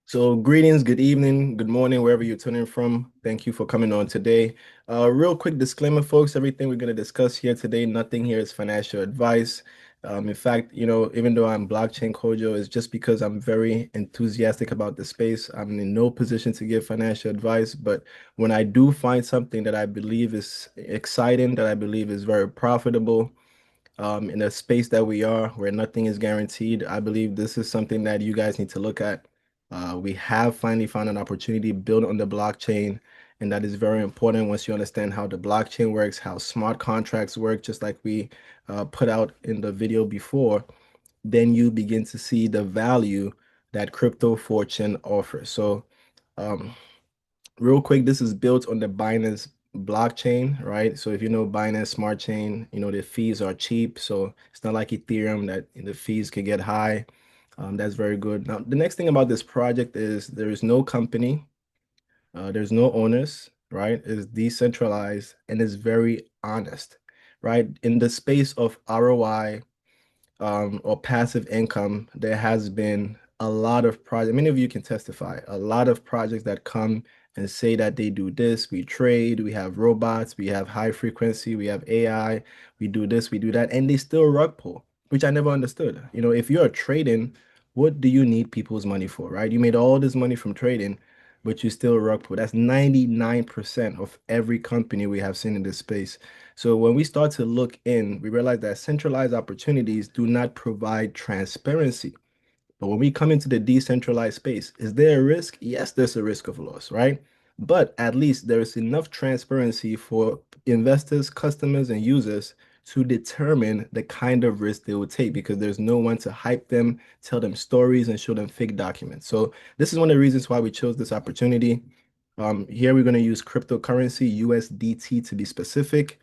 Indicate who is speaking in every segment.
Speaker 1: So greetings, good evening, good morning, wherever you're tuning from. Thank you for coming on today. Real quick disclaimer, folks, everything we're going to discuss here today, nothing here is financial advice. In fact, even though I'm blockchain Kojo, it's just because I'm very enthusiastic about the space. I'm in no position to give financial advice, but when I do find something that I believe is exciting, that I believe is very profitable, in a space that we are where nothing is guaranteed, I believe this is something that you guys need to look at. We have finally found an opportunity built on the blockchain, and that is very important once you understand how the blockchain works, how smart contracts work, just like we put out in the video before, then you begin to see the value that crypto fortune offers. So, um, real quick, this is built on the Binance blockchain, right? So if you know Binance Smart Chain, the fees are cheap. So it's not like Ethereum that the fees can get high. That's very good. Now, the next thing about this project is there is no company, there's no owners, right? It's decentralized and it's very honest, right? In the space of ROI, or passive income, there has been a lot of projects. Many of you can testify. A lot of projects that come and say that they do this. We trade, we have robots, we have high frequency, we have AI, we do this, we do that, and they still rug pull, which I never understood. If you're trading, what do you need people's money for, right? You made all this money from trading, but you still rug pull. That's 99% of every company we have seen in this space. So when we start to look in, we realize that centralized opportunities do not provide transparency. But when we come into the decentralized space, is there a risk? Yes, there's a risk of loss, right? But at least there is enough transparency for investors, customers, and users to determine the kind of risk they will take because there's no one to hype them, tell them stories, and show them fake documents. So this is one of the reasons why we chose this opportunity. Here we're going to use cryptocurrency, USDT to be specific.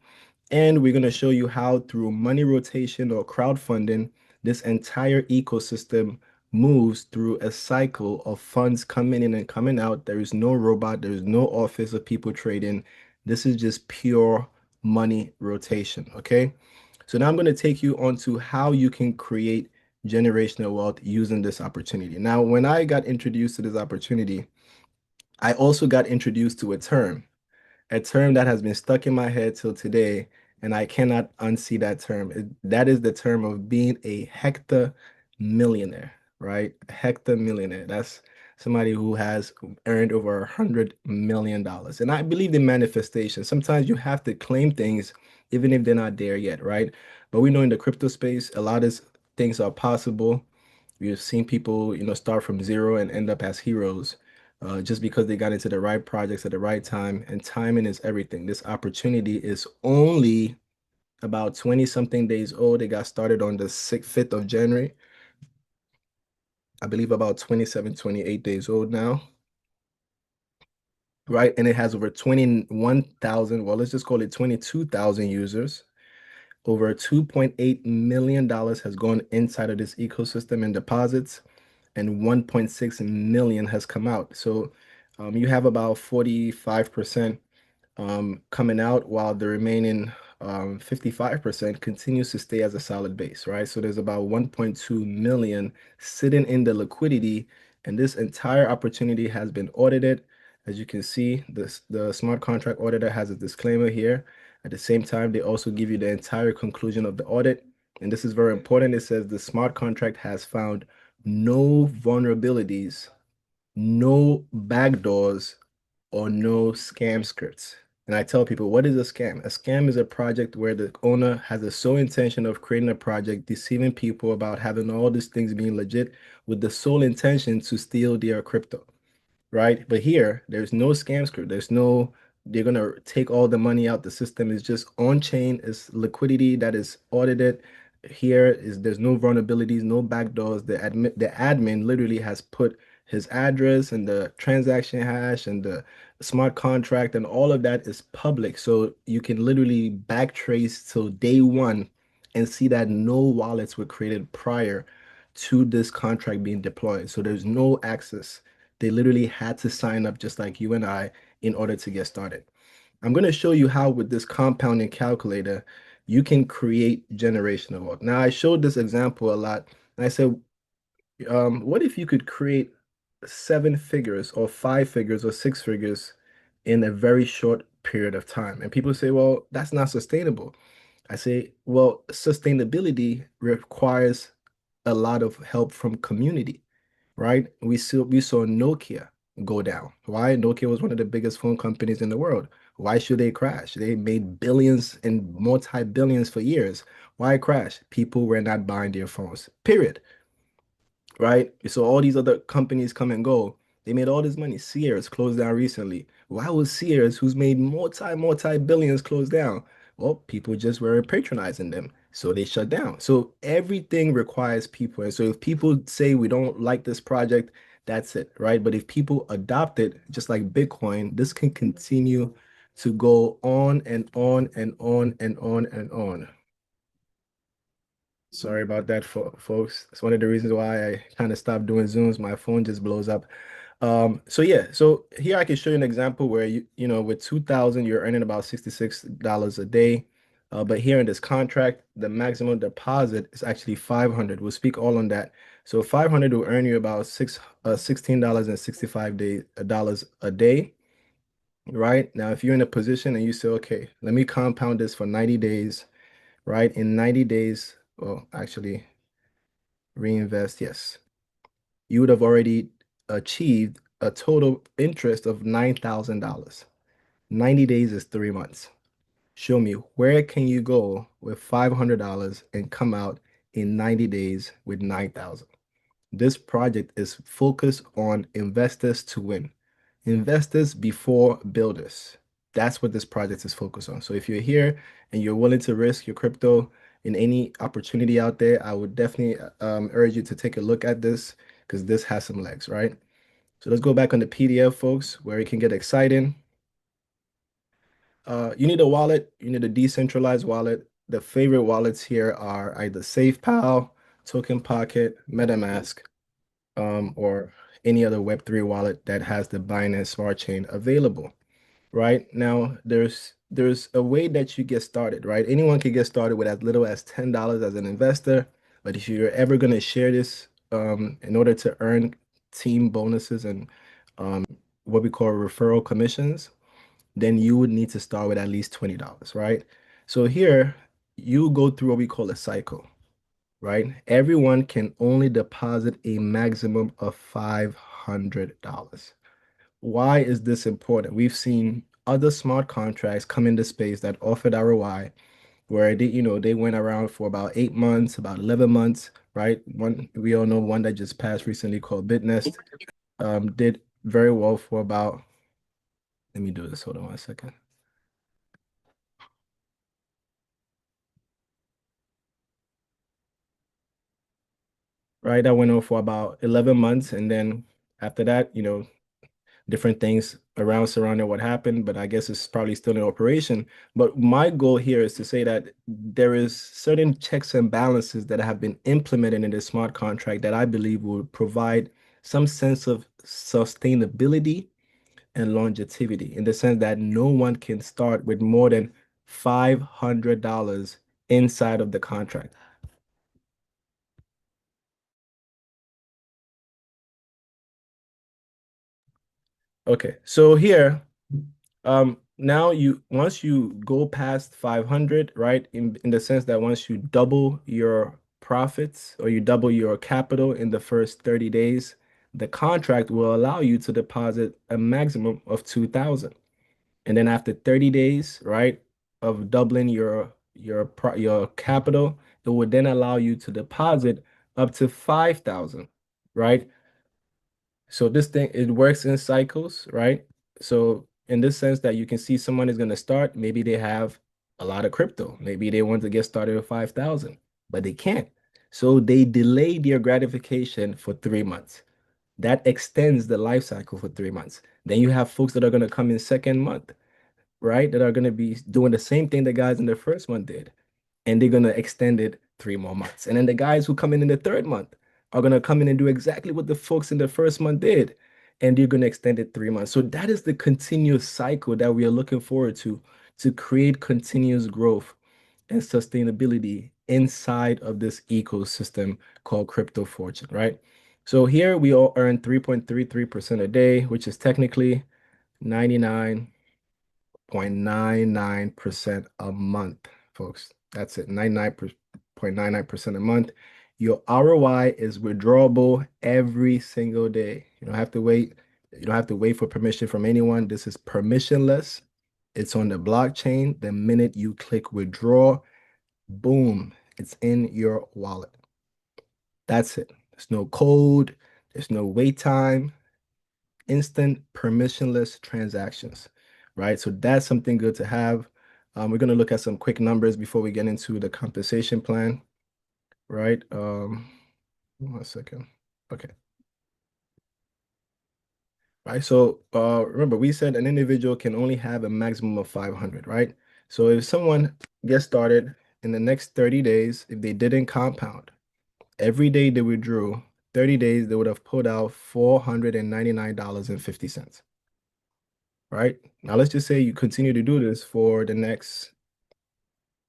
Speaker 1: And we're going to show you how through money rotation or crowdfunding, this entire ecosystem moves through a cycle of funds coming in and coming out. There is no robot, there is no office of people trading. This is just pure money rotation. Okay. So now I'm going to take you on to how you can create generational wealth using this opportunity. Now, when I got introduced to this opportunity, I also got introduced to a term that has been stuck in my head till today, and I cannot unsee that term. That is the term of being a hectare millionaire, right? A hectare millionaire. That's somebody who has earned over $100 million. And I believe in manifestation. Sometimes you have to claim things even if they're not there yet, right? But we know in the crypto space, a lot of things are possible. We've seen people, start from zero and end up as heroes just because they got into the right projects at the right time. And timing is everything. This opportunity is only about 20 something days old. It got started on the 6th, 5th of January. I believe about 27, 28 days old now, right? And it has over 21,000, well, let's just call it 22,000 users. Over $2.8 million has gone inside of this ecosystem in deposits, and 1.6 million has come out. So you have about 45% coming out, while the remaining 55% continues to stay as a solid base, right? So there's about 1.2 million sitting in the liquidity, and this entire opportunity has been audited. As you can see, the smart contract auditor has a disclaimer here. At the same time, they also give you the entire conclusion of the audit. And this is very important. It says the smart contract has found no vulnerabilities, no backdoors, or no scam scripts. And I tell people, what is a scam? A scam is a project where the owner has the sole intention of creating a project, deceiving people about having all these things being legit with the sole intention to steal their crypto, right? But here, there's no scam script. They're gonna take all the money out. The system is just on chain. It's liquidity that is audited. There's no vulnerabilities, no backdoors. The admin literally has put his address and the transaction hash and the smart contract and all of that is public. So you can literally backtrace till day one and see that no wallets were created prior to this contract being deployed. So there's no access. They literally had to sign up just like you and I in order to get started. I'm going to show you how with this compounding calculator, you can create generational wealth. Now, I showed this example a lot. And I said, what if you could create seven figures or five figures or six figures in a very short period of time. And people say, well, that's not sustainable. I say, well, sustainability requires a lot of help from community, right? We saw Nokia go down. Why? Nokia was one of the biggest phone companies in the world. Why should they crash? They made billions and multi-billions for years. Why crash? People were not buying their phones. Period, right? So all these other companies come and go. They made all this money. Sears closed down recently. Why was Sears, who's made multi billions, closed down? Well, people just were patronizing them, so they shut down. So everything requires people. And so if people say we don't like this project, that's it, right? But if people adopt it, just like Bitcoin, this can continue to go on and on and on and on and on. Sorry about that, folks. It's one of the reasons why I kind of stopped doing Zooms. My phone just blows up. So yeah, so here I can show you an example where with 2,000 you're earning about $66 a day. But here in this contract, the maximum deposit is actually 500. We'll speak all on that. So 500 will earn you about $16.65 a day, right? Now, if you're in a position and you say, okay, let me compound this for 90 days, right? In 90 days, well, actually reinvest, yes, you would have already achieved a total interest of $9,000. 90 days is 3 months. Show me where can you go with $500 and come out in 90 days with 9,000. This project is focused on investors to win. Investors before builders. That's what this project is focused on. So if you're here and you're willing to risk your crypto in any opportunity out there, I would definitely urge you to take a look at this because this has some legs, right? So let's go back on the PDF, folks, where it can get exciting. You need a wallet. You need a decentralized wallet. The favorite wallets here are either SafePal, Token Pocket, MetaMask, or any other Web3 wallet that has the Binance Smart Chain available. Right now, there's a way that you get started, right? Anyone can get started with as little as $10 as an investor. But if you're ever going to share this in order to earn team bonuses and what we call referral commissions, then you would need to start with at least $20, right? So here you go through what we call a cycle, right? Everyone can only deposit a maximum of $500. Why is this important? We've seen other smart contracts come into space that offered ROI where they went around for about 8 months, about 11 months, right? One we all know one that just passed recently called Bitnest did very well for about, let me do this, hold on one second. Right, that went on for about 11 months, and then after that, different things around surrounding what happened, but I guess it's probably still in operation. But my goal here is to say that there is certain checks and balances that have been implemented in this smart contract that I believe will provide some sense of sustainability and longevity in the sense that no one can start with more than $500 inside of the contract. Okay, so here, now once you go past 500, right, in the sense that once you double your profits or you double your capital in the first 30 days, the contract will allow you to deposit a maximum of 2,000. And then after 30 days, right, of doubling your capital, it would then allow you to deposit up to 5,000, right? So this thing, it works in cycles, right? So in this sense that you can see someone is going to start, maybe they have a lot of crypto. Maybe they want to get started with 5,000, but they can't. So they delay their gratification for 3 months. That extends the life cycle for 3 months. Then you have folks that are going to come in second month, right? That are going to be doing the same thing the guys in the first month did, and they're gonna extend it 3 more months. And then the guys who come in the third month are gonna come in and do exactly what the folks in the first month did, and they're gonna extend it 3 months. So that is the continuous cycle that we are looking forward to create continuous growth and sustainability inside of this ecosystem called Crypto Fortune, right? So here we all earn 3.33% a day, which is technically 99.99% a month, folks. That's it, 99.99% a month. Your ROI is withdrawable every single day. You don't have to wait. You don't have to wait for permission from anyone. This is permissionless. It's on the blockchain. The minute you click withdraw, boom, it's in your wallet. That's it. There's no code. There's no wait time. Instant permissionless transactions, right? So that's something good to have. We're going to look at some quick numbers before we get into the compensation plan, right? 1 second. Okay. Right. So remember, we said an individual can only have a maximum of 500, right? So if someone gets started in the next 30 days, if they didn't compound, every day they withdrew, 30 days, they would have pulled out $499.50. Right? Now let's just say you continue to do this for the next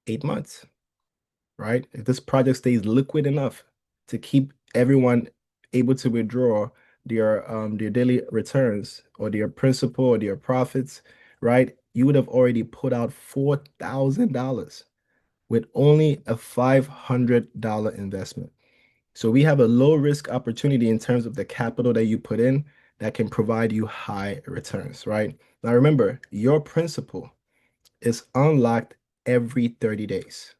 Speaker 1: 8 months, right? If this project stays liquid enough to keep everyone able to withdraw their daily returns or their principal or their profits, right? You would have already put out $4,000 with only a $500 investment. So we have a low risk opportunity in terms of the capital that you put in that can provide you high returns, right? Now remember, your principal is unlocked every 30 days.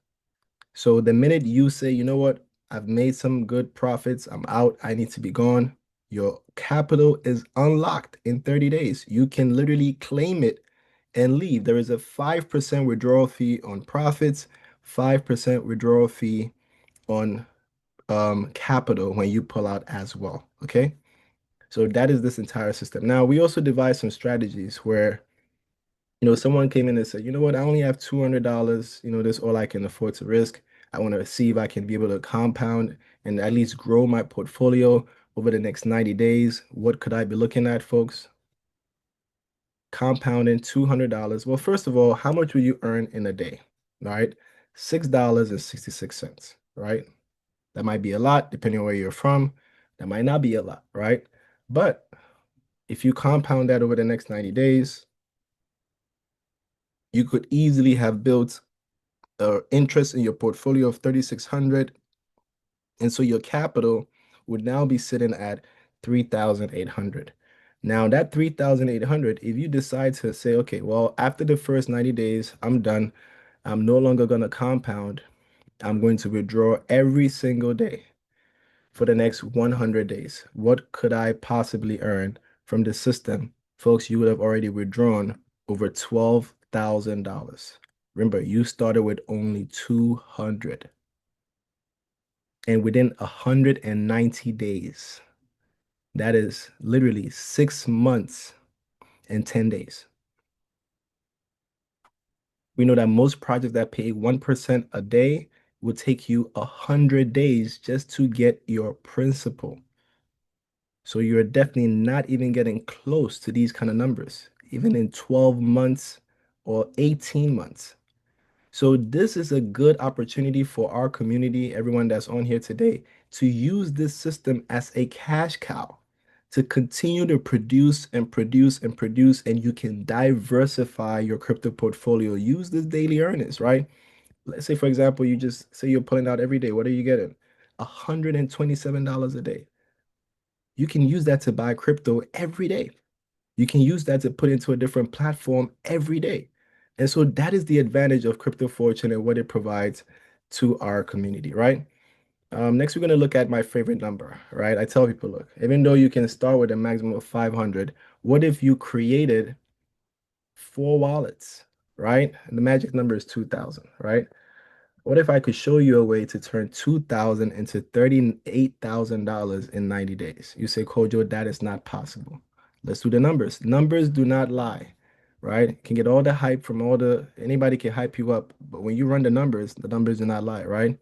Speaker 1: So the minute you say, you know what, I've made some good profits, I'm out, I need to be gone, your capital is unlocked in 30 days. You can literally claim it and leave. There is a 5% withdrawal fee on profits, 5% withdrawal fee on capital when you pull out as well. Okay. So that is this entire system. Now we also devise some strategies where, someone came in and said, you know what, I only have $200, this is all I can afford to risk. I want to see if I can be able to compound and at least grow my portfolio over the next 90 days. What could I be looking at, folks? Compounding $200. Well, first of all, how much will you earn in a day? All right. $6.66, right? That might be a lot depending on where you're from. That might not be a lot, right? But if you compound that over the next 90 days, you could easily have built interest in your portfolio of 3,600. And so your capital would now be sitting at 3,800. Now that 3,800, if you decide to say, okay, well, after the first 90 days, I'm done. I'm no longer going to compound. I'm going to withdraw every single day for the next 100 days. What could I possibly earn from the system? Folks, you would have already withdrawn over $12,000. Remember, you started with only 200. And within 190 days, that is literally 6 months and 10 days. We know that most projects that pay 1% a day will take you 100 days just to get your principal. So you're definitely not even getting close to these kind of numbers, even in 12 months or 18 months. So this is a good opportunity for our community, everyone that's on here today, to use this system as a cash cow to continue to produce and produce and produce, and you can diversify your crypto portfolio. Use this daily earnings, right? Let's say, for example, you just say you're pulling out every day. What are you getting? $127 a day. You can use that to buy crypto every day. You can use that to put into a different platform every day. And so that is the advantage of Crypto Fortune and what it provides to our community, right? Next, we're going to look at my favorite number, right? I tell people, look, even though you can start with a maximum of 500, what if you created 4 wallets, right? And the magic number is 2,000, right? What if I could show you a way to turn 2,000 into $38,000 in 90 days? You say, Kojo, that is not possible. Let's do the numbers. Numbers do not lie, right? You can get all the hype from anybody can hype you up, but when you run the numbers do not lie, right?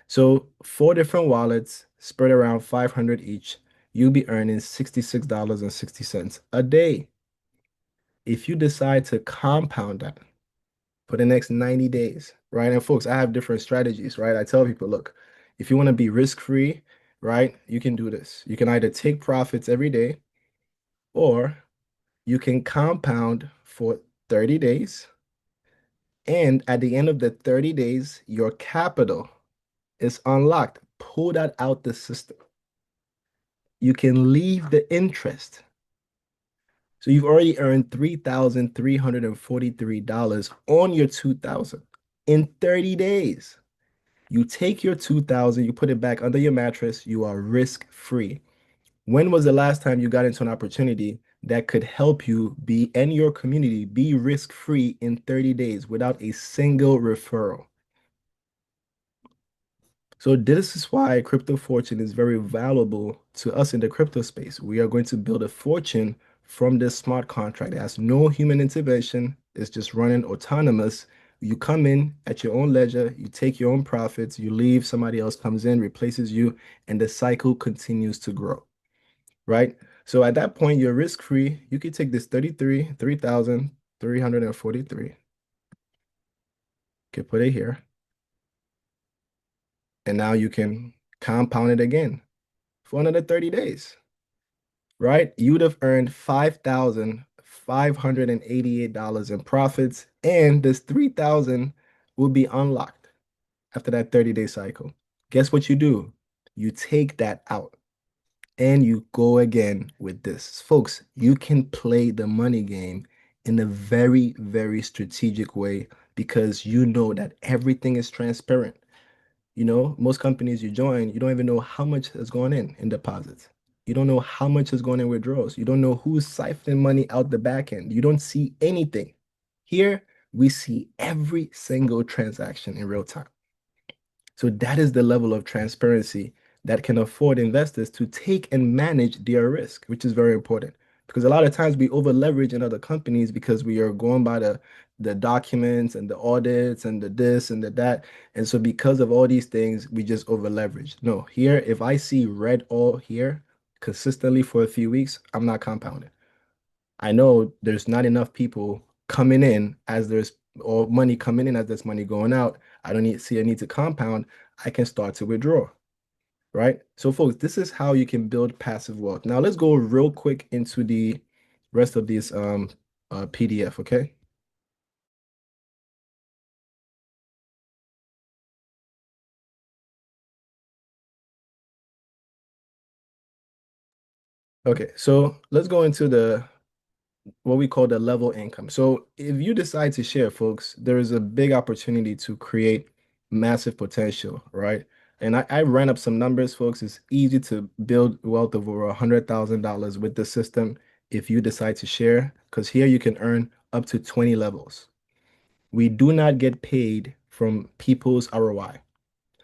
Speaker 1: So 4 different wallets spread around 500 each, you'll be earning $66.60 a day. If you decide to compound that for the next 90 days, right? And folks, I have different strategies, right? I tell people, look, if you want to be risk-free, right? You can do this. You can either take profits every day or you can compound for 30 days. And at the end of the 30 days, your capital is unlocked. Pull that out the system. You can leave the interest. So you've already earned $3,343 on your 2000 in 30 days. You take your 2000, you put it back under your mattress, you are risk free. When was the last time you got into an opportunity that could help you be and your community be risk free in 30 days without a single referral? So this is why crypto fortune is very valuable to us in the crypto space. We are going to build a fortune from this smart contract. It has no human intervention. It's just running autonomous. You come in at your own ledger, you take your own profits, you leave, somebody else comes in, replaces you, and the cycle continues to grow, right? So at that point, you're risk-free. You can take this 3,343, can put it here, and now you can compound it again for another 30 days, right? You would have earned $5,588 in profits, and this 3,000 will be unlocked after that 30-day cycle. Guess what you do? You take that out and you go again with this. Folks, you can play the money game in a very, very strategic way because you know that everything is transparent. Most companies you join, you don't even know how much has gone in deposits. You don't know how much is going in withdrawals. You don't know who's siphoning money out the back end. You don't see anything. Here, we see every single transaction in real time. So that is the level of transparency that can afford investors to take and manage their risk, which is very important. Because a lot of times we over leverage in other companies because we are going by the documents and the audits and the this and the that. And so because of all these things, we just over leverage. No, here, if I see red all here consistently for a few weeks, I'm not compounding. I know there's not enough people coming in as there's or money coming in as there's money going out. I don't see a need to compound. I can start to withdraw, right? So folks, this is how you can build passive wealth. Now let's go real quick into the rest of this PDF, okay? Okay, so let's go into the what we call the level income. So if you decide to share, folks, there is a big opportunity to create massive potential, right? And I ran up some numbers, folks. It's easy to build wealth of over $100,000 with the system if you decide to share, because here you can earn up to 20 levels. We do not get paid from people's ROI.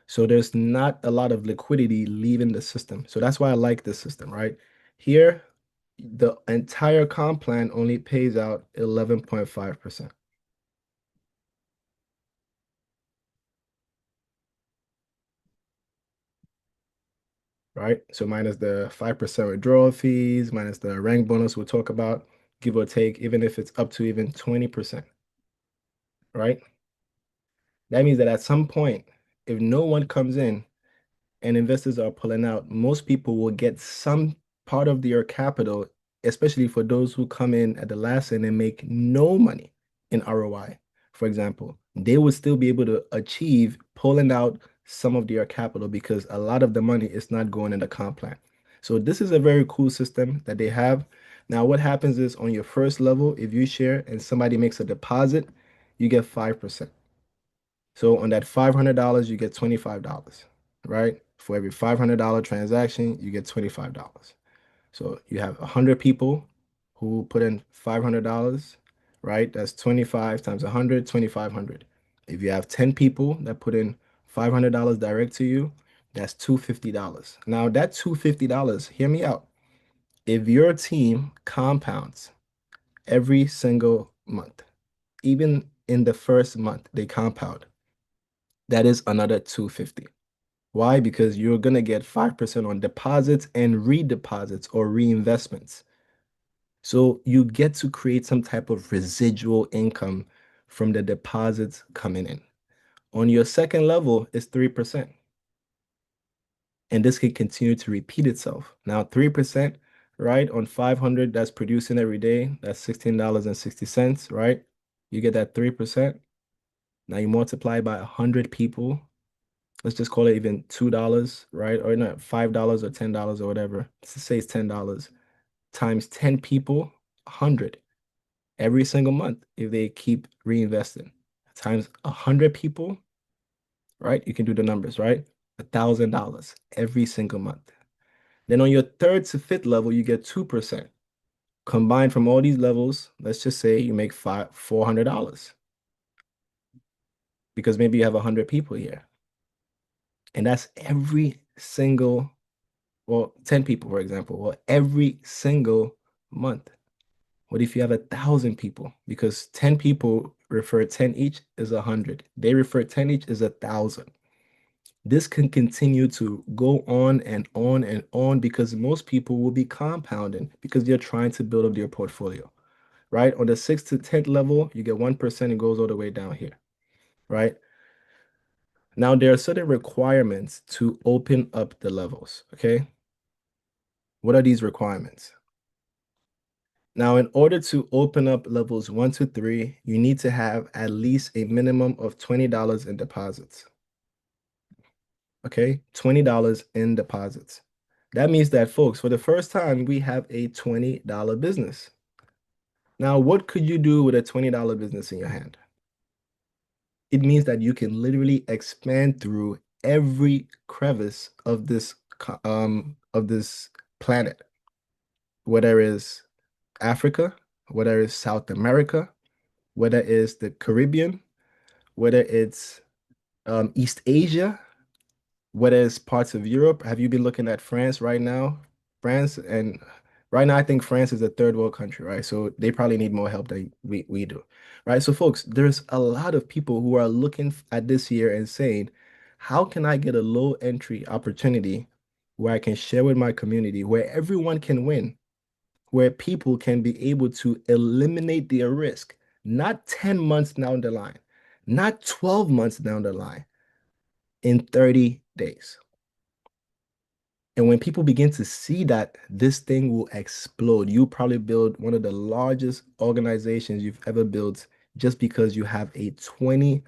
Speaker 1: So there's not a lot of liquidity leaving the system. So that's why I like this system, right? Here, the entire comp plan only pays out 11.5%, right? So minus the 5% withdrawal fees, minus the rank bonus we'll talk about, give or take, even if it's up to even 20%, right? That means that at some point, if no one comes in and investors are pulling out, most people will get some part of their capital, especially for those who come in at the last end and make no money in ROI. For example, they would still be able to achieve pulling out some of their capital because a lot of the money is not going in the comp plan. So this is a very cool system that they have. Now, what happens is on your first level, if you share and somebody makes a deposit, you get 5%. So on that $500, you get $25, right? For every $500 transaction, you get $25. So you have 100 people who put in $500, right? That's 25 times 100, 2,500. If you have 10 people that put in $500 direct to you, that's $250. Now that $250, hear me out. If your team compounds every single month, even in the first month, they compound, that is another 250. Why? Because you're going to get 5% on deposits and redeposits or reinvestments. So you get to create some type of residual income from the deposits coming in. On your second level is 3%. And this can continue to repeat itself. Now, 3%, right, on 500 that's producing every day, that's $16.60, right? You get that 3%. Now you multiply by 100 people. Let's just call it even $2, right? Or not, $5 or $10 or whatever. Let's say it's $10 times 10 people, 100 every single month if they keep reinvesting. Times 100 people, right? You can do the numbers, right? $1,000 every single month. Then on your third to fifth level, you get 2%. Combined from all these levels, let's just say you make $400 because maybe you have 100 people here. And that's every single, well, 10 people, for example, well, every single month. What if you have 1,000 people? Because 10 people refer 10 each is 100. They refer 10 each is 1,000. This can continue to go on and on and on because most people will be compounding because they're trying to build up their portfolio, right? On the 6th to 10th level, you get 1%, it goes all the way down here, right? Now, there are certain requirements to open up the levels, okay? What are these requirements? Now, in order to open up levels 1 to 3, you need to have at least a minimum of $20 in deposits. Okay, $20 in deposits. That means that, folks, for the first time, we have a $20 business. Now, what could you do with a $20 business in your hand? It means that you can literally expand through every crevice of this planet, whether it's Africa, whether it's South America, whether it's the Caribbean, whether it's East Asia, whether it's parts of Europe. Have you been looking at France right now? France, and right now I think France is a third world country, right? So they probably need more help than we do, right? So folks, there's a lot of people who are looking at this year and saying, how can I get a low entry opportunity where I can share with my community, where everyone can win, where people can be able to eliminate their risk, not 10 months down the line, not 12 months down the line, in 30 days. And when people begin to see that, this thing will explode. You probably build one of the largest organizations you've ever built just because you have a $20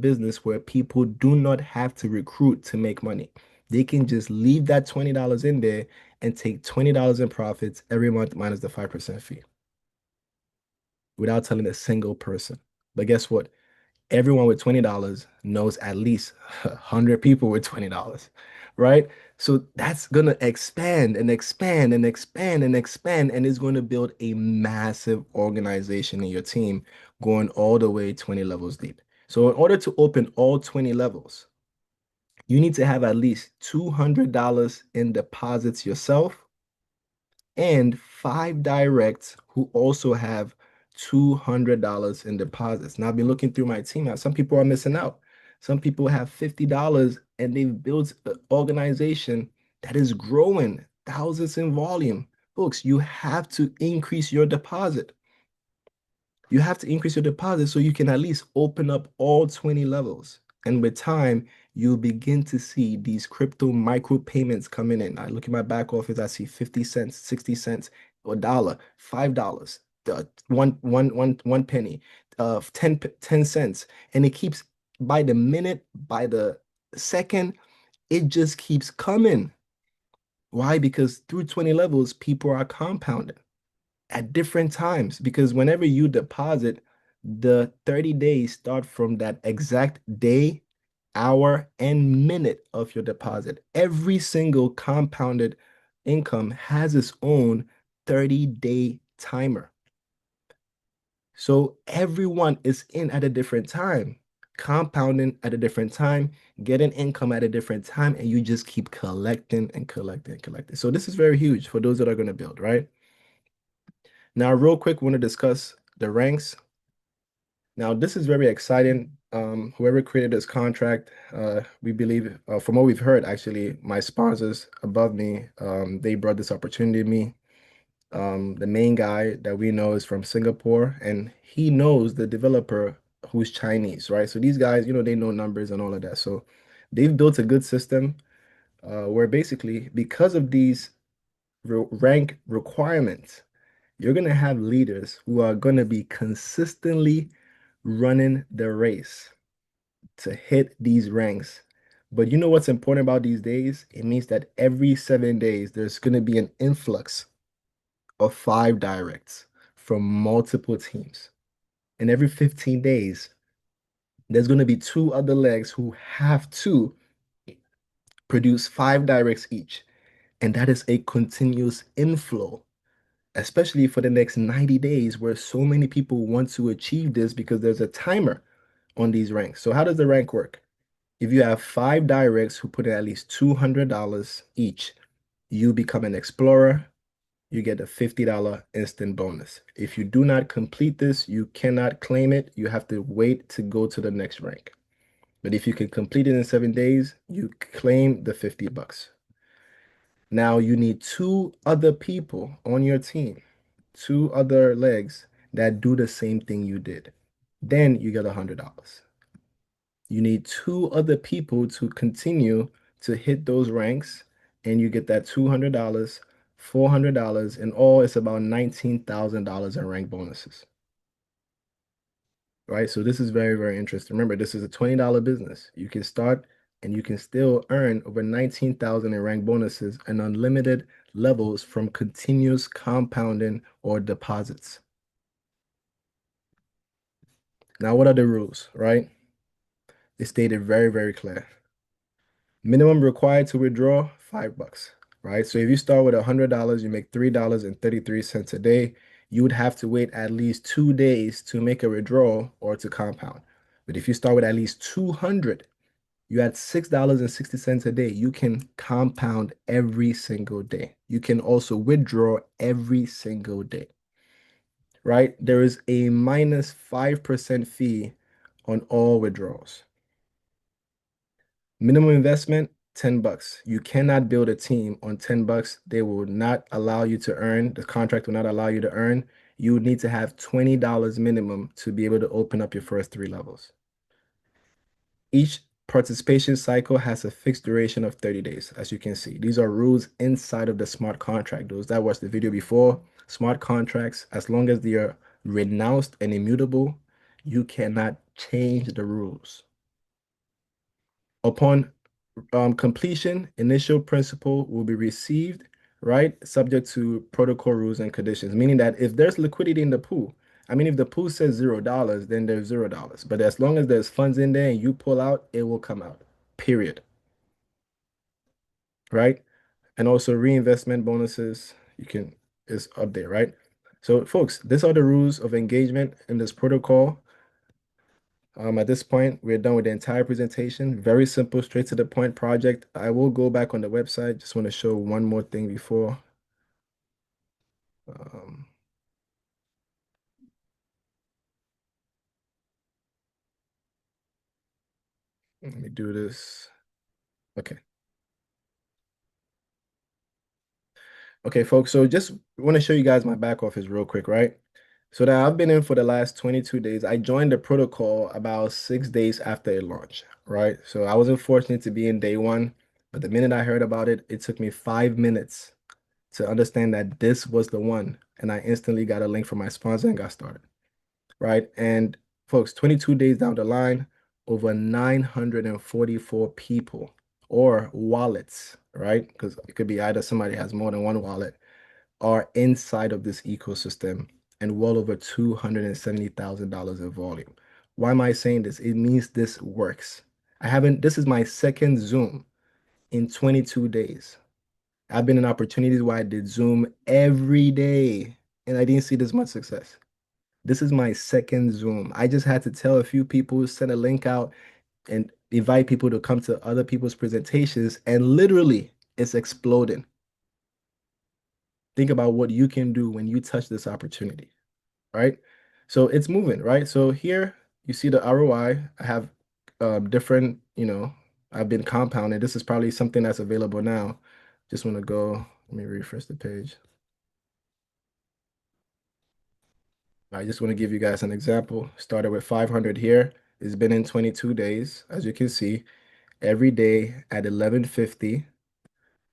Speaker 1: business where people do not have to recruit to make money. They can just leave that $20 in there and take $20 in profits every month minus the 5% fee without telling a single person. But guess what? Everyone with $20 knows at least 100 people with $20, right? So that's going to expand and expand and expand and expand, and it's going to build a massive organization in your team going all the way 20 levels deep. So in order to open all 20 levels, you need to have at least $200 in deposits yourself and 5 directs who also have $200 in deposits. Now, I've been looking through my team now. Some people are missing out. Some people have $50 and they've built an organization that is growing thousands in volume. Folks, you have to increase your deposit. You have to increase your deposit so you can at least open up all 20 levels. And with time, you'll begin to see these crypto micro payments coming in. I look at my back office, I see 50 cents, 60 cents, a dollar, $5, one penny, 10 cents. And it keeps by the minute, by the second, it just keeps coming. Why? Because through 20 levels, people are compounding at different times because whenever you deposit, the 30 days start from that exact day, hour, and minute of your deposit. Every single compounded income has its own 30-day timer. So everyone is in at a different time, compounding at a different time, getting income at a different time, and you just keep collecting and collecting and collecting. So this is very huge for those that are going to build, right? Now, real quick, we want to discuss the ranks. Now, this is very exciting. Whoever created this contract, we believe, from what we've heard, actually, my sponsors above me, they brought this opportunity to me. The main guy that we know is from Singapore, and he knows the developer who's Chinese, right? So these guys, they know numbers and all of that. So they've built a good system. where basically because of these rank requirements, you're going to have leaders who are going to be consistently running the race to hit these ranks. But you know what's important about these days? It means that every 7 days, there's going to be an influx of five directs from multiple teams. And every 15 days, there's going to be two other legs who have to produce five directs each. And that is a continuous inflow, especially for the next 90 days, where so many people want to achieve this because there's a timer on these ranks. So, how does the rank work? If you have five directs who put in at least $200 each, you become an explorer. You get a $50 instant bonus. If you do not complete this, you cannot claim it. You have to wait to go to the next rank. But if you can complete it in 7 days, you claim the 50 bucks. Now you need two other people on your team, two other legs that do the same thing you did. Then you get $100. You need two other people to continue to hit those ranks, and you get that $200, $400. In all, it's about $19,000 in rank bonuses. Right? So this is very, very interesting. Remember, this is a $20 business. You can start and you can still earn over 19,000 in rank bonuses and unlimited levels from continuous compounding or deposits. Now, what are the rules, right? It's stated very, very clear. Minimum required to withdraw, $5, right? So if you start with $100, you make $3.33 a day. You would have to wait at least 2 days to make a withdrawal or to compound. But if you start with at least 200, you at $6.60 a day. You can compound every single day. You can also withdraw every single day, right? There is a minus 5% fee on all withdrawals. Minimum investment, 10 bucks. You cannot build a team on 10 bucks. They will not allow you to earn. The contract will not allow you to earn. You would need to have $20 minimum to be able to open up your first three levels. Each participation cycle has a fixed duration of 30 days, as you can see. These are rules inside of the smart contract. Those that watched the video before, smart contracts, as long as they are renounced and immutable, you cannot change the rules. Upon completion, initial principal will be received, right? Subject to protocol rules and conditions, meaning that if there's liquidity in the pool, I mean, if the pool says $0, then there's $0. But as long as there's funds in there and you pull out, it will come out, period, right? And also reinvestment bonuses, you can, is up there, right? So folks, these are the rules of engagement in this protocol. At this point, we're done with the entire presentation. Very simple, straight to the point project. I will go back on the website. Just want to show one more thing before. Um, Let me do this. Okay. Okay, folks. So just want to show you guys my back office real quick, right? So that I've been in for the last 22 days. I joined the protocol about 6 days after it launched, right? So I wasn't fortunate to be in day one, but the minute I heard about it, it took me 5 minutes to understand that this was the one. And I instantly got a link from my sponsor and got started, right? And folks, 22 days down the line, over 944 people or wallets, right? Because it could be either somebody has more than one wallet, are inside of this ecosystem and well over $270,000 in volume. Why am I saying this? It means this works. This is my second Zoom in 22 days. I've been in opportunities where I did Zoom every day and I didn't see this much success. This is my second Zoom. I just had to tell a few people, send a link out, and invite people to come to other people's presentations, and literally it's exploding. Think about what you can do when you touch this opportunity, right? So it's moving, right? So here you see the ROI. I have different, I've been compounding. This is probably something that's available now. Just want to go, let me refresh the page. I just want to give you guys an example. Started with 500 here. It's been in 22 days. As you can see, every day at 11:50,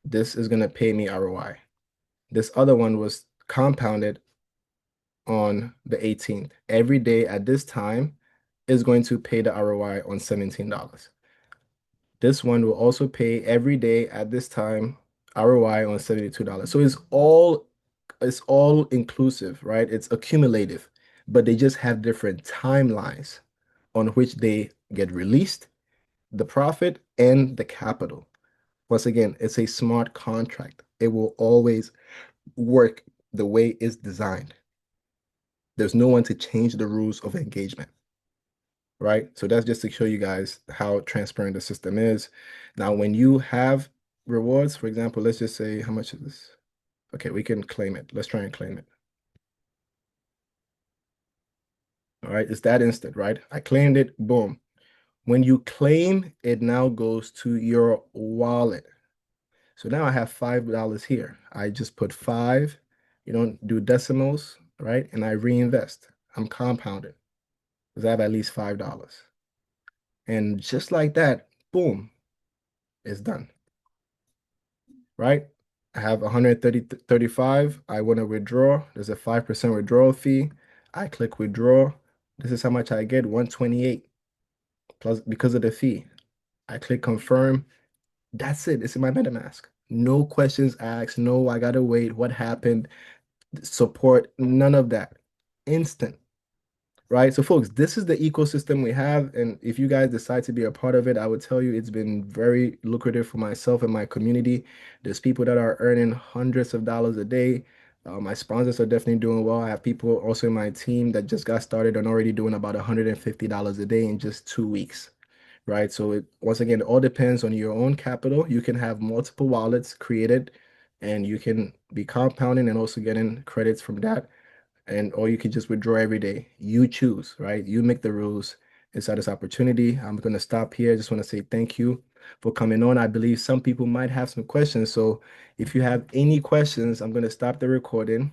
Speaker 1: This is going to pay me ROI. This other one was compounded on the 18th. Every day at this time is going to pay the ROI on $17. This one will also pay every day at this time ROI on $72. So it's all inclusive, right? It's accumulative, but they just have different timelines on which they get released, the profit and the capital. Once again, it's a smart contract. It will always work the way it's designed. There's no one to change the rules of engagement, right? So that's just to show you guys how transparent the system is. Now, when you have rewards, for example, let's just say, how much is this? Okay, we can claim it. Let's try and claim it. All right, it's that instant, right? I claimed it, boom. When you claim, it now goes to your wallet. So now I have $5 here. I just put five, you don't do decimals, right? And I reinvest. I'm compounded because I have at least $5. And just like that, boom, it's done, right? I have 135. I want to withdraw. There's a 5% withdrawal fee. I click withdraw. This is how much I get, 128 plus because of the fee. I click confirm. That's it. It's in my MetaMask. No questions asked. No, I gotta wait. What happened? Support, none of that. Instant, right? So, folks, this is the ecosystem we have. And if you guys decide to be a part of it, I would tell you it's been very lucrative for myself and my community. There's people that are earning hundreds of dollars a day. My sponsors are definitely doing well. I have people also in my team that just got started and already doing about $150 a day in just 2 weeks, right? So once again, it all depends on your own capital. You can have multiple wallets created and you can be compounding and also getting credits from that. And or you can just withdraw every day. You choose, right? You make the rules inside this opportunity. I'm going to stop here. I just want to say thank you for coming on. I believe some people might have some questions. So if you have any questions, I'm going to stop the recording.